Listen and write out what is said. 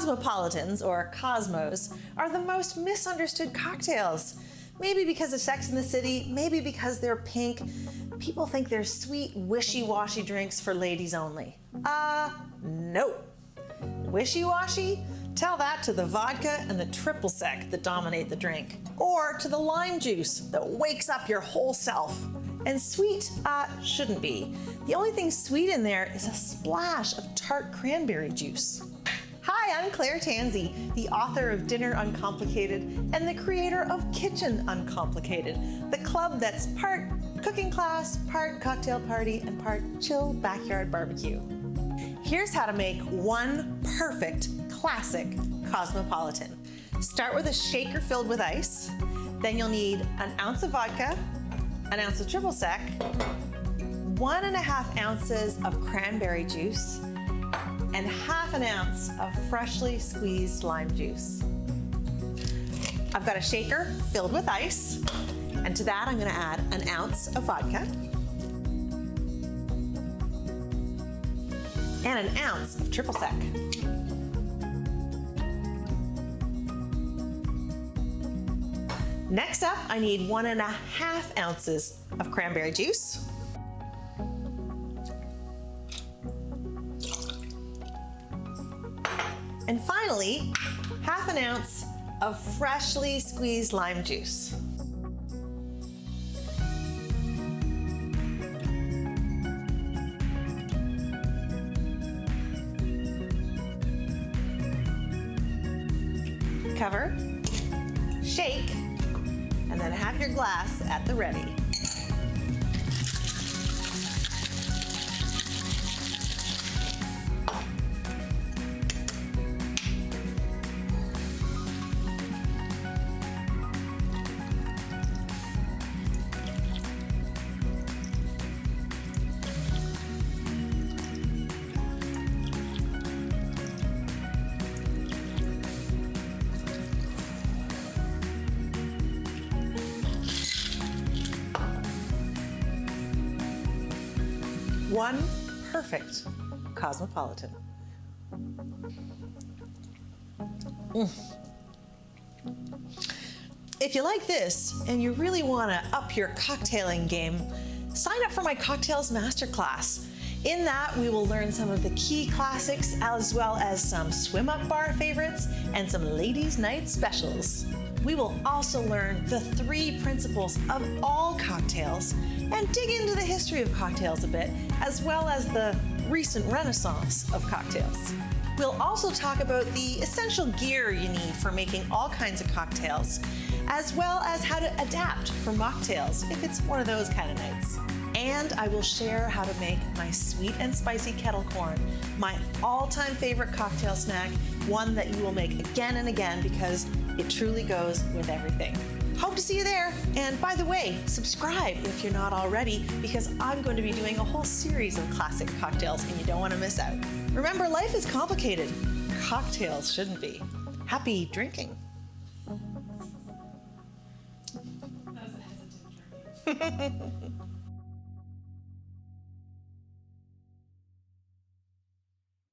Cosmopolitans, or Cosmos, are the most misunderstood cocktails. Maybe because of Sex in the City, maybe because they're pink. People think they're sweet, wishy-washy drinks for ladies only. No. Wishy-washy? Tell that to the vodka and the triple sec that dominate the drink. Or to the lime juice that wakes up your whole self. And sweet, shouldn't be. The only thing sweet in there is a splash of tart cranberry juice. Hi, I'm Tansey, the author of Dinner Uncomplicated and the creator of Kitchen Uncomplicated, the club that's part cooking class, part cocktail party, and part chill backyard barbecue. Here's how to make one perfect classic Cosmopolitan. Start with a shaker filled with ice. Then you'll need an ounce of vodka, an ounce of triple sec, 1.5 ounces of cranberry juice, and half an ounce of freshly squeezed lime juice. I've got a shaker filled with ice, and to that I'm going to add an ounce of vodka and an ounce of triple sec. Next up, I need 1.5 ounces of cranberry juice. And finally, half an ounce of freshly squeezed lime juice. Cover, shake, and then have your glass at the ready. One perfect Cosmopolitan. If you like this and you really want to up your cocktailing game, sign up for my Cocktails Masterclass. In that, we will learn some of the key classics as well as some swim-up bar favorites and some ladies' night specials. We will also learn the 3 principles of all cocktails and dig into the history of cocktails a bit, as well as the recent renaissance of cocktails. We'll also talk about the essential gear you need for making all kinds of cocktails, as well as how to adapt for mocktails if it's one of those kind of nights. And I will share how to make my sweet and spicy kettle corn, my all-time favorite cocktail snack, one that you will make again and again because it truly goes with everything. Hope to see you there. And by the way, subscribe if you're not already, because I'm going to be doing a whole series of classic cocktails and you don't want to miss out. Remember, life is complicated. Cocktails shouldn't be. Happy drinking. That was a hesitant drinking.